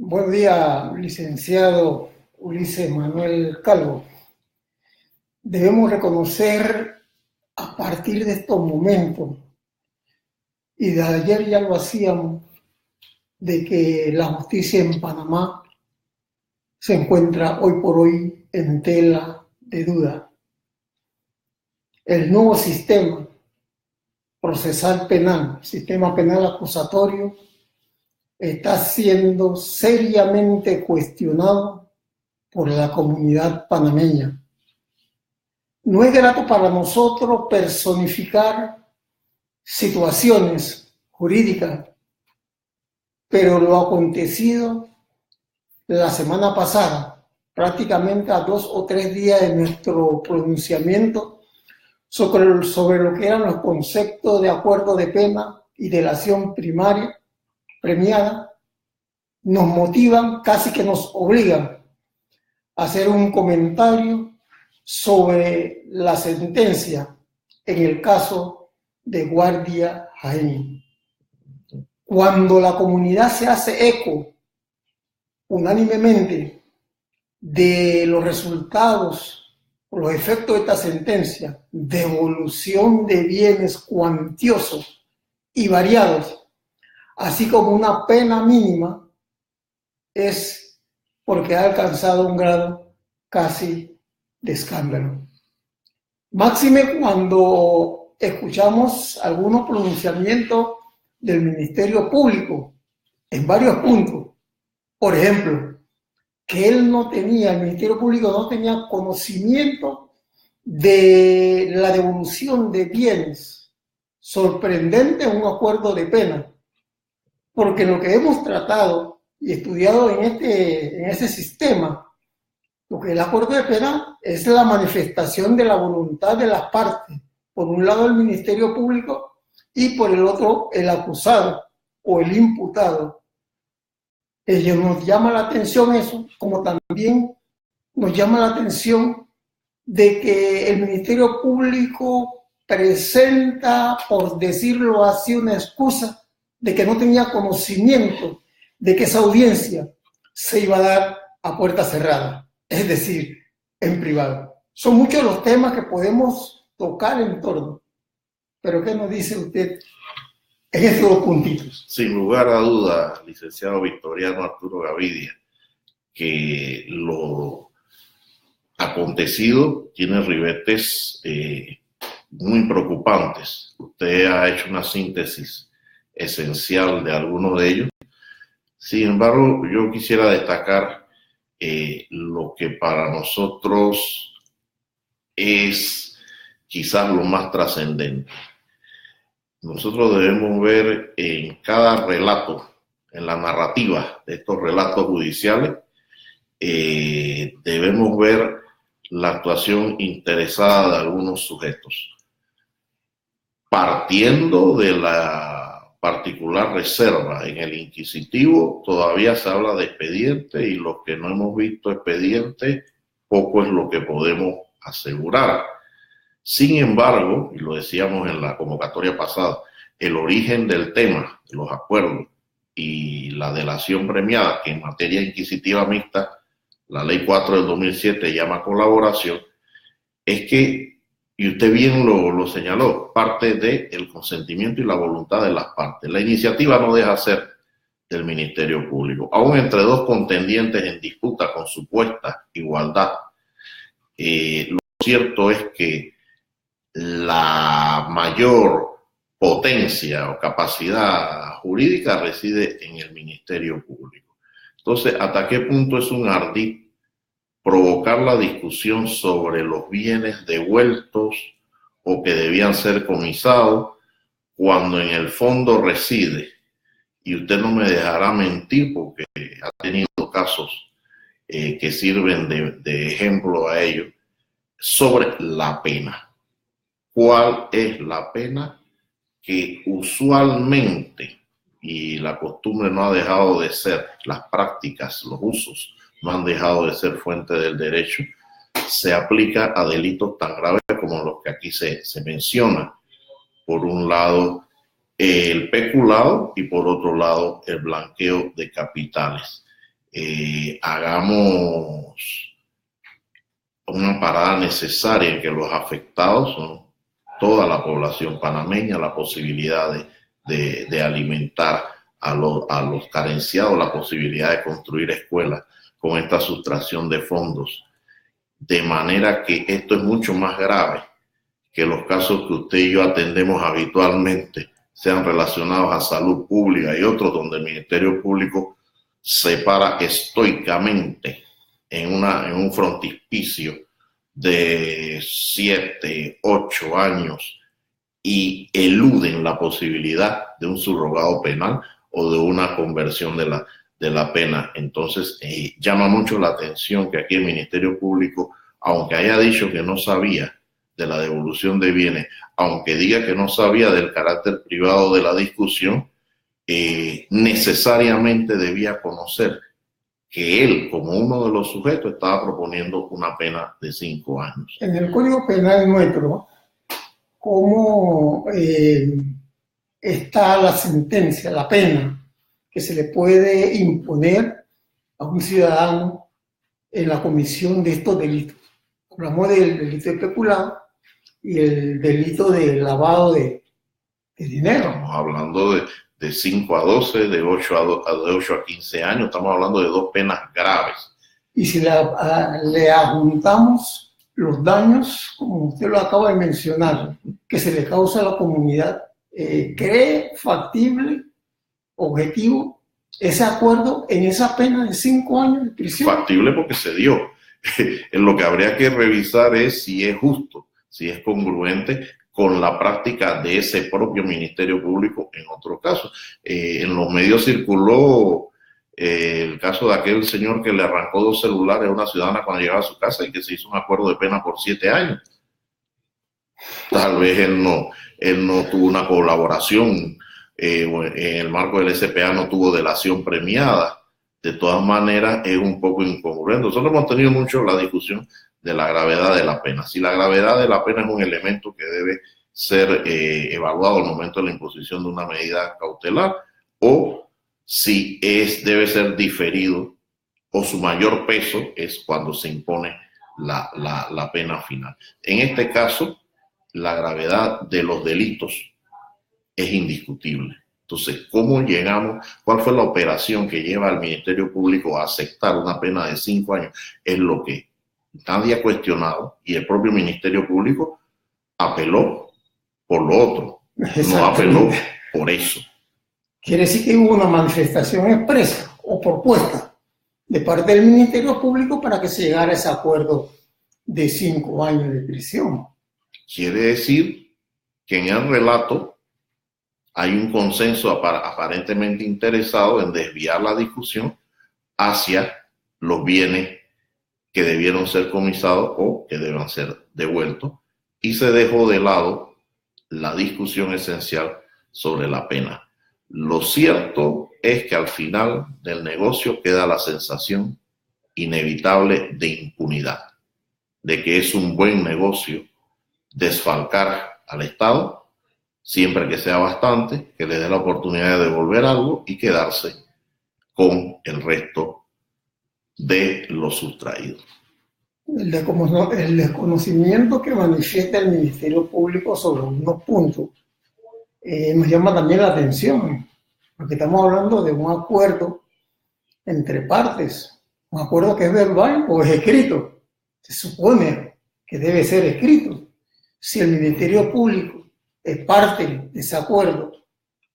Buen día, licenciado Ulises Manuel Calvo. Debemos reconocer a partir de estos momentos, y de ayer ya lo hacíamos, de que la justicia en Panamá se encuentra hoy por hoy en tela de duda. El nuevo sistema procesal penal, sistema penal acusatorio, está siendo seriamente cuestionado por la comunidad panameña. No es grato para nosotros personificar situaciones jurídicas, pero lo acontecido la semana pasada, prácticamente a 2 o 3 días de nuestro pronunciamiento sobre lo que eran los conceptos de acuerdo de pena y delación primaria premiada, nos motivan, casi que nos obligan a hacer un comentario sobre la sentencia en el caso de Guardia Jaén. Cuando la comunidad se hace eco unánimemente de los resultados o los efectos de esta sentencia, devolución de bienes cuantiosos y variados, así como una pena mínima, es porque ha alcanzado un grado casi de escándalo. Máxime cuando escuchamos algunos pronunciamientos del Ministerio Público en varios puntos. Por ejemplo, que el Ministerio Público no tenía conocimiento de la devolución de bienes. Sorprendente un acuerdo de pena, porque lo que hemos tratado y estudiado en ese sistema, lo que es el acuerdo de pena es la manifestación de la voluntad de las partes. Por un lado el Ministerio Público y por el otro el acusado o el imputado. Nos llama la atención eso, como también nos llama la atención de que el Ministerio Público presenta, por decirlo así, una excusa de que no tenía conocimiento de que esa audiencia se iba a dar a puerta cerrada, es decir, en privado. Son muchos los temas que podemos tocar en torno, pero ¿qué nos dice usted en estos dos puntitos? Sin lugar a dudas, licenciado Victoriano Arturo Gavidia, que lo acontecido tiene ribetes muy preocupantes. Usted ha hecho una síntesis esencial de algunos de ellos. Sin embargo, yo quisiera destacar lo que para nosotros es quizás lo más trascendente. Nosotros debemos ver en cada relato, en la narrativa de estos relatos judiciales, debemos ver la actuación interesada de algunos sujetos. Partiendo de la particular reserva en el inquisitivo, todavía se habla de expediente, y los que no hemos visto expediente, poco es lo que podemos asegurar. Sin embargo, y lo decíamos en la convocatoria pasada, el origen del tema, de los acuerdos y la delación premiada, que en materia inquisitiva mixta, la ley 4 del 2007 llama colaboración, es que, y usted bien lo señaló, parte del consentimiento y la voluntad de las partes. La iniciativa no deja ser del Ministerio Público, aún entre dos contendientes en disputa con supuesta igualdad. Lo cierto es que la mayor potencia o capacidad jurídica reside en el Ministerio Público. Entonces, ¿hasta qué punto es un ardid provocar la discusión sobre los bienes devueltos o que debían ser comisados cuando en el fondo reside? Y usted no me dejará mentir, porque ha tenido casos que sirven de ejemplo a ello, sobre la pena. ¿Cuál es la pena que usualmente, y la costumbre no ha dejado de ser, las prácticas, los usos no han dejado de ser fuente del derecho, se aplica a delitos tan graves como los que aquí se menciona? Por un lado, el peculado, y por otro lado, el blanqueo de capitales. hagamos una parada necesaria en que los afectados son toda la población panameña, la posibilidad de alimentar a los carenciados, la posibilidad de construir escuelas con esta sustracción de fondos, de manera que esto es mucho más grave que los casos que usted y yo atendemos habitualmente, sean relacionados a salud pública y otros donde el Ministerio Público se para estoicamente en un frontispicio de 7, 8 años y eluden la posibilidad de un subrogado penal o de una conversión de la pena. Entonces, llama mucho la atención que aquí el Ministerio Público, aunque haya dicho que no sabía de la devolución de bienes, aunque diga que no sabía del carácter privado de la discusión, necesariamente debía conocer que él, como uno de los sujetos, estaba proponiendo una pena de 5 años. En el Código Penal nuestro, ¿cómo está la sentencia, la pena que se le puede imponer a un ciudadano en la comisión de estos delitos? Hablamos del delito de peculado y el delito de lavado de dinero. Estamos hablando de 5 a 12, de 8 a 15 años, estamos hablando de 2 penas graves. Y si le adjuntamos los daños, como usted lo acaba de mencionar, que se le causa a la comunidad, ¿cree factible, objetivo, ese acuerdo en esa pena de 5 años de prisión? Factible porque se dio. Lo que habría que revisar es si es justo, si es congruente con la práctica de ese propio Ministerio Público en otros casos. En los medios circuló el caso de aquel señor que le arrancó 2 celulares a una ciudadana cuando llegaba a su casa y que se hizo un acuerdo de pena por 7 años. Tal vez él no tuvo una colaboración, en el marco del SPA no tuvo delación premiada. De todas maneras, es un poco incongruente. Nosotros hemos tenido mucho la discusión de la gravedad de la pena. Si la gravedad de la pena es un elemento que debe ser evaluado al momento de la imposición de una medida cautelar, o si debe ser diferido, o su mayor peso es cuando se impone la pena final. En este caso, la gravedad de los delitos es indiscutible. Entonces, ¿cómo llegamos? ¿Cuál fue la operación que lleva al Ministerio Público a aceptar una pena de 5 años? Es lo que nadie ha cuestionado y el propio Ministerio Público apeló por lo otro, no apeló por eso. Quiere decir que hubo una manifestación expresa o propuesta de parte del Ministerio Público para que se llegara a ese acuerdo de 5 años de prisión. Quiere decir que en el relato hay un consenso aparentemente interesado en desviar la discusión hacia los bienes que debieron ser comisados o que deben ser devueltos, y se dejó de lado la discusión esencial sobre la pena. Lo cierto es que al final del negocio queda la sensación inevitable de impunidad, de que es un buen negocio desfalcar al Estado, siempre que sea bastante, que le dé la oportunidad de devolver algo y quedarse con el resto de lo sustraído. El desconocimiento que manifiesta el Ministerio Público sobre unos puntos nos llama también la atención, porque estamos hablando de un acuerdo entre partes, un acuerdo que es verbal o es escrito. Se supone que debe ser escrito. Si el Ministerio Público es parte de ese acuerdo,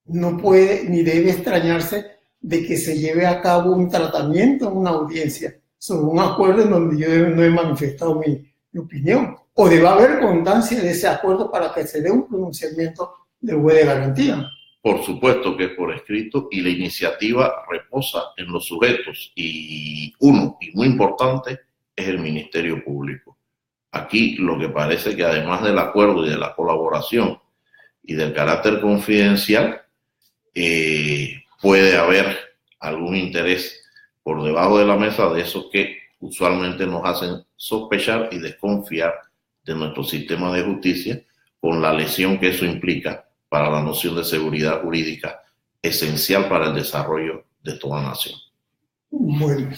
no puede ni debe extrañarse de que se lleve a cabo un tratamiento en una audiencia sobre un acuerdo en donde yo no he manifestado mi opinión, o debe haber constancia de ese acuerdo para que se dé un pronunciamiento del juez de garantía. Por supuesto que es por escrito y la iniciativa reposa en los sujetos y muy importante, es el Ministerio Público. Aquí lo que parece que además del acuerdo y de la colaboración y del carácter confidencial, puede haber algún interés por debajo de la mesa de esos que usualmente nos hacen sospechar y desconfiar de nuestro sistema de justicia, con la lesión que eso implica para la noción de seguridad jurídica esencial para el desarrollo de toda nación. Bueno.